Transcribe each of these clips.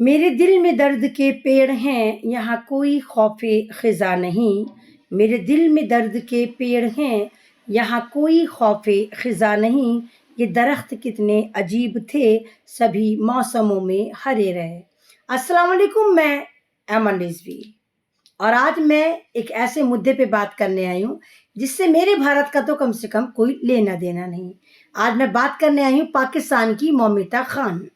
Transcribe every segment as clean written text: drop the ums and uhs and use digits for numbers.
मेरे दिल में दर्द के पेड़ हैं, यहाँ कोई खौफ़े ख़िज़ा नहीं। मेरे दिल में दर्द के पेड़ हैं, यहाँ कोई खौफ़े ख़िज़ा नहीं। ये दरख्त कितने अजीब थे, सभी मौसमों में हरे रहे। अस्सलाम वालेकुम, मैं अमन रिज़वी और आज मैं एक ऐसे मुद्दे पे बात करने आई हूँ जिससे मेरे भारत का तो कम से कम कोई लेना देना नहीं। आज मैं बात करने आई हूँ पाकिस्तान की मौमिता खान।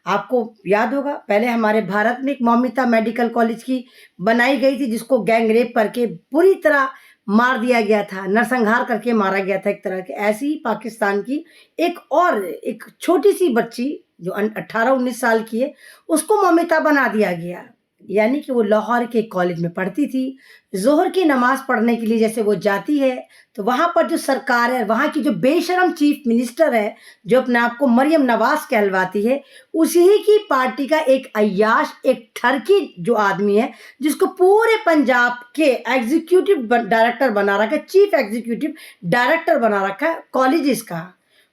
आपको याद होगा, पहले हमारे भारत में एक मौमिता मेडिकल कॉलेज की बनाई गई थी जिसको गैंग रेप करके बुरी तरह मार दिया गया था, नरसंहार करके मारा गया था एक तरह के। ऐसी ही पाकिस्तान की एक छोटी सी बच्ची जो 18-19 साल की है, उसको मौमिता बना दिया गया। यानी कि वो लाहौर के कॉलेज में पढ़ती थी। जोहर की नमाज पढ़ने के लिए जैसे वो जाती है तो वहाँ पर जो सरकार है, वहाँ की जो बेशरम चीफ मिनिस्टर है जो अपने आप को मरियम नवाज कहलवाती है, उसी ही की पार्टी का एक अय्याश, एक ठरकी जो आदमी है जिसको पूरे पंजाब के एग्जीक्यूटिव डायरेक्टर बना रखा है, चीफ एग्जीक्यूटिव डायरेक्टर बना रखा है कॉलेजेस का।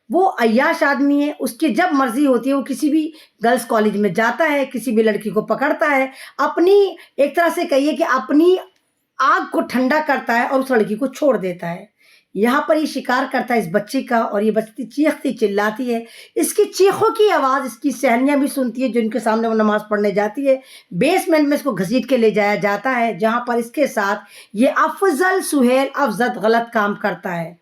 वो अय्याश आदमी है, उसकी जब मर्जी होती है वो किसी भी गर्ल्स कॉलेज में जाता है, किसी भी लड़की को पकड़ता है, अपनी एक तरह से कहिए कि अपनी आग को ठंडा करता है और उस लड़की को छोड़ देता है। यहाँ पर ये शिकार करता है इस बच्ची का, और ये बच्ची चीखती चिल्लाती है। इसकी चीखों की आवाज़ इसकी सहेलियाँ भी सुनती है जिनके सामने वो नमाज पढ़ने जाती है। बेसमेंट में इसको घसीट के ले जाया जाता है जहाँ पर इसके साथ ये अफजल सुहेल अफजद गलत काम करता है।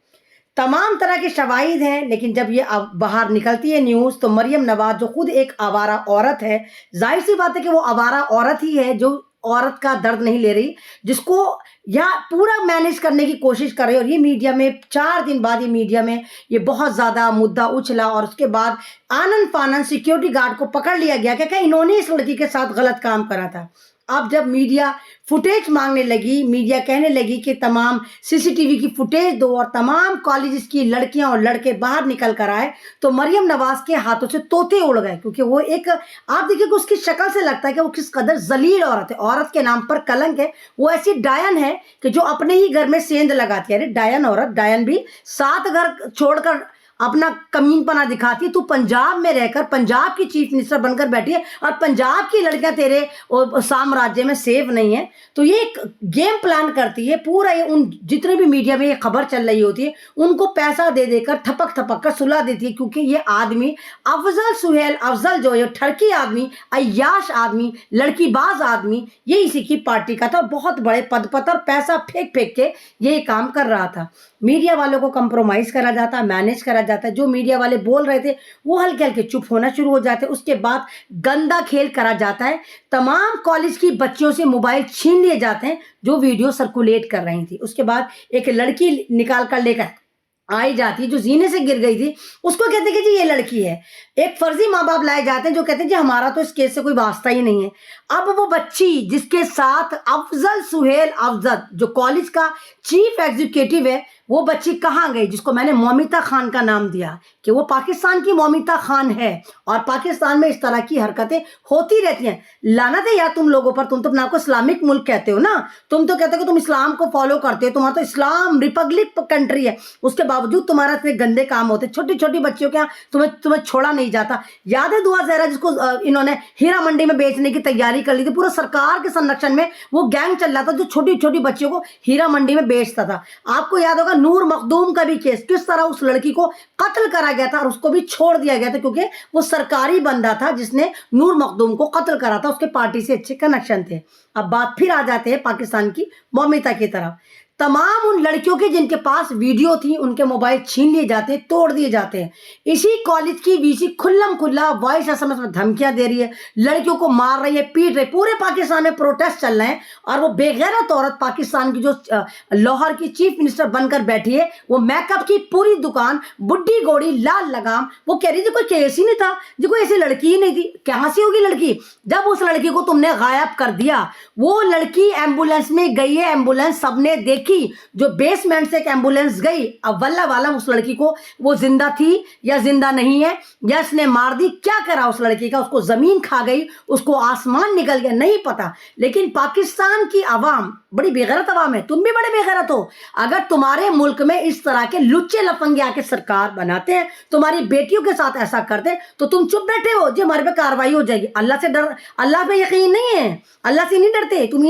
तमाम तरह के शवाहिद हैं, लेकिन जब ये बाहर निकलती है न्यूज़ तो मरियम नवाज जो खुद एक आवारा औरत है, जाहिर सी बात है कि वो आवारा औरत ही है जो औरत का दर्द नहीं ले रही, जिसको यहाँ पूरा मैनेज करने की कोशिश कर रही है। और ये मीडिया में 4 दिन बाद ये बहुत ज़्यादा मुद्दा उछला और उसके बाद आनन फानन सिक्योरिटी गार्ड को पकड़ लिया गया कि इन्होंने इस लड़की के साथ गलत काम करा था। अब जब मीडिया फुटेज मांगने लगी, मीडिया कहने लगी कि तमाम सीसीटीवी की फुटेज दो और तमाम कॉलेजेस की लड़कियां और लड़के बाहर निकल कर आए, तो मरियम नवाज के हाथों से तोते उड़ गए। क्योंकि वो एक, आप देखिए कि उसकी शक्ल से लगता है कि वो किस कदर जलील औरत है, औरत के नाम पर कलंक है। वो ऐसी डायन है कि जो अपने ही घर में सेंध लगाती है। अरे डायन औरत, डायन भी 7 घर छोड़कर अपना कमीनपना दिखाती है। तू पंजाब में रहकर पंजाब की चीफ मिनिस्टर बनकर बैठी है और पंजाब की लड़कियां तेरे साम्राज्य में सेफ नहीं है। तो ये एक गेम प्लान करती है पूरा। ये उन जितने भी मीडिया में ये खबर चल रही होती है उनको पैसा दे देकर थपक थपक कर सुला देती है, क्योंकि ये आदमी अफजल सुहेल अफजल जो है ठरकी आदमी, अय्याश आदमी, लड़कीबाज आदमी, ये इसी की पार्टी का था। बहुत बड़े पद पर और पैसा फेंक फेंक के ये काम कर रहा था। मीडिया वालों को कंप्रोमाइज़ करा जाता, मैनेज करा जाता है। जो मीडिया वाले बोल रहे थे वो हल्के हल्के चुप होना शुरू हो जाते। उसके बाद गंदा खेल करा जाता है। तमाम कॉलेज की बच्चियों से मोबाइल छीन लिए जाते हैं जो वीडियो सर्कुलेट कर रही थी। उसके बाद एक लड़की निकाल कर लेकर आई जाती है जो जीने से गिर गई थी, उसको कहते हैं कि जी ये लड़की है। एक फर्जी माँ बाप लाए जाते हैं जो कहते हैं जी हमारा तो इस केस से कोई वास्ता ही नहीं है। अब वो बच्ची जिसके साथ अफजल सुहेल अफजद जो कॉलेज का चीफ एग्जीक्यूटिव है, वो बच्ची कहाँ गई जिसको मैंने मौमिता खान का नाम दिया कि वो पाकिस्तान की मौमिता खान है। और पाकिस्तान में इस तरह की हरकतें होती रहती हैं। लानत है यार तुम लोगों पर, तुम तो अपने आपको इस्लामिक मुल्क कहते हो ना, तुम तो कहते हो कि तुम इस्लाम को फॉलो करते हो, तुम्हारा तो इस्लाम रिपब्लिक कंट्री है, उसके बावजूद तुम्हारा इतने गंदे काम होते। छोटी छोटी बच्चियों के यहाँ तुम्हें छोड़ा नहीं जाता। याद है दुआ जहरा जिसको इन्होंने हीरा मंडी में बेचने की तैयारी कर ली थी, पूरा सरकार के संरक्षण में वो गैंग चल रहा था जो छोटी छोटी बच्चियों को हीरा मंडी में बेचता था। आपको याद होगा नूर मखदूम का भी केस, किस तरह उस लड़की को कत्ल करा गया था और उसको भी छोड़ दिया गया था क्योंकि वो सरकारी बंदा था जिसने नूर मखदूम को कत्ल करा था, उसके पार्टी से अच्छे कनेक्शन थे। अब बात फिर आ जाते हैं पाकिस्तान की मौमिता की तरफ। तमाम उन लड़कियों के जिनके पास वीडियो थी उनके मोबाइल छीन लिए जाते हैं, तोड़ दिए जाते हैं। इसी कॉलेज की वीसी खुल्लम खुल्ला वॉइस एसएमएस में धमकियां दे रही है, लड़कियों को मार रही है, पीट रही। पूरे पाकिस्तान में प्रोटेस्ट चल रहे हैं और वो बेगैरत औरत पाकिस्तान की जो लाहौर की चीफ मिनिस्टर बनकर बैठी है, वो मेकअप की पूरी दुकान, बुड्ढी गोड़ी, लाल लगाम, वो कह रही थी कोई केस ही नहीं था, जो कोई ऐसी लड़की ही नहीं थी। कहाँ से होगी लड़की? जब उस लड़की को तुमने गायब कर दिया, वो लड़की एम्बुलेंस में गई है, एम्बुलेंस सबने देखी, जो बेसमेंट से एक एम्बुलेंस गई। अब वल्ला वाला उस लड़की को वो जिंदा थी या जिंदा नहीं है, या इसने मार दी, क्या करा उस लड़की का? उसको जमीन खा गई, उसको आसमान निकल गया, नहीं पता। लेकिन पाकिस्तान की आवाम بڑی بےغیرت عوام ہے، تم بھی بڑے بےغیرت ہو۔ اگر تمہارے ملک میں اس طرح کے لچے لفنگے آ کے سرکار بناتے ہیں، تمہاری بیٹیوں کے ساتھ ایسا کرتے تو تم چپ بیٹھے ہو جی ہمارے پہ کاروائی ہو جائے گی۔ اللہ پہ یقین نہیں ہے، اللہ سے نہیں ڈرتے تم،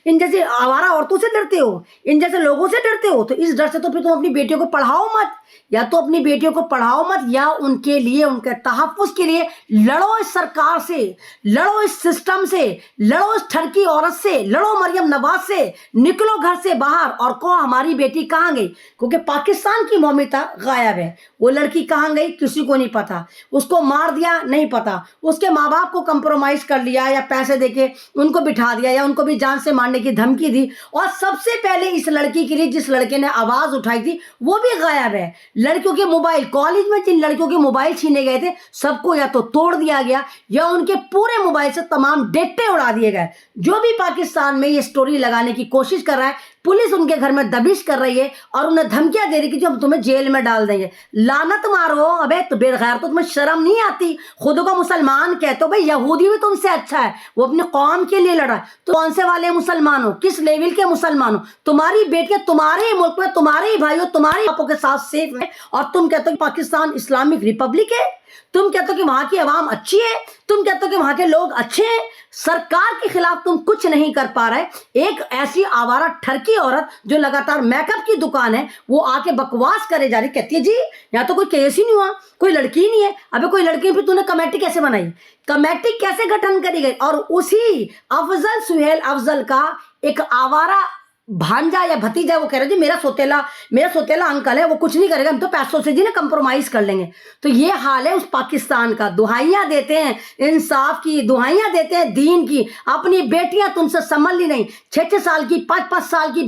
ان جیسی آوارہ عورتوں سے ڈرتے ہو، ان جیسے لوگوں سے ڈرتے ہو۔ تو اس ڈر سے تو پھر تم اپنی بیٹیوں کو پڑھاؤ مت، یا تو اپنی بیٹیوں کو پڑھاؤ مت، یا ان کے لیے، ان کے تحفظ کے لیے لڑو اس سرکار سے، لڑو اس سسٹم سے، لڑو اس ٹھڑکی عورت سے، لڑو مریم نواز سے، نکلو گھر سے باہر اور کہو ہماری بیٹی کہاں گئی، کیونکہ پاکستان کی مومتا غائب ہے۔ وہ لڑکی کہاں گئی کسی کو نہیں پتا، اس کو مار دیا نہیں پتا، اس کے ماں باپ کو کمپرومائز کر لیا یا پیسے دے کے ان کو بٹھا دیا یا ان کو بھی جان سے مارنے کی دھمکی دی، اور سب سے پہلے اس لڑکی کے لیے جس لڑکے نے آواز اٹھائی تھی وہ بھی غائب ہے۔ لڑکیوں کے موبائل، کالج میں جن لڑکیوں کے موبائل چھینے گئے تھے سب کو یا تو توڑ دیا گیا یا ان کے پورے موبائل سے تمام ڈیٹے اڑا دیے گئے۔ جو بھی پاکستان میں یہ سٹوری لگانے کی کوشش کر رہا ہے، پولیس ان کے گھر میں دبش کر رہی ہے اور انہیں دھمکیاں دے رہی کہ جو ہم تمہیں جیل میں ڈال دیں گے۔ لعنت مارو، ابے تو بے غیر، تو تمہیں شرم نہیں آتی؟ خود کو مسلمان کہتے ہو، بھائی یہودی بھی تم سے اچھا ہے، وہ اپنی قوم کے لیے لڑا، تو کون سے والے مسلمان ہو، کس لیول کے مسلمان ہو؟ تمہاری بیٹیاں تمہارے ہی ملک میں، تمہارے ہی بھائیوں، تمہارے باپوں کے ساتھ سیف ہیں، اور تم کہتے ہو کہ پاکستان اسلامک ریپبلک ہے، تم کہتے ہو کہ وہاں کی عوام اچھی ہے، تم کہتے ہو کہ وہاں کے لوگ اچھے ہیں۔ سرکار کے خلاف تم کچھ نہیں کر پا رہے۔ ایک ایسی آوارہ ٹھرکی عورت جو لگاتار میک اپ کی دکان ہے، وہ آ کے بکواس کرے جا رہی، کہتی ہے جی یہاں تو کوئی کیس ہی نہیں ہوا، کوئی لڑکی نہیں ہے۔ ابھی کوئی لڑکی، پھر تم نے کمیٹی کیسے بنائی، کمیٹی کیسے گٹھن کری گئی؟ اور اسی افضل سہیل افضل کا ایک آوارہ بھانجا یا بھتیجا وہ کہہ رہا جی میرا سوتیلا انکل ہے، وہ کچھ نہیں کرے گا، ہم تو پیسوں سے جی نا کمپرومائز کر لیں گے۔ تو یہ حال ہے اس پاکستان کا۔ دہائیاں دیتے ہیں انصاف کی، دہائیاں دیتے ہیں دین کی، اپنی بیٹیاں تم سے سنبھلی نہیں، 6 سال کی، 5 سال کی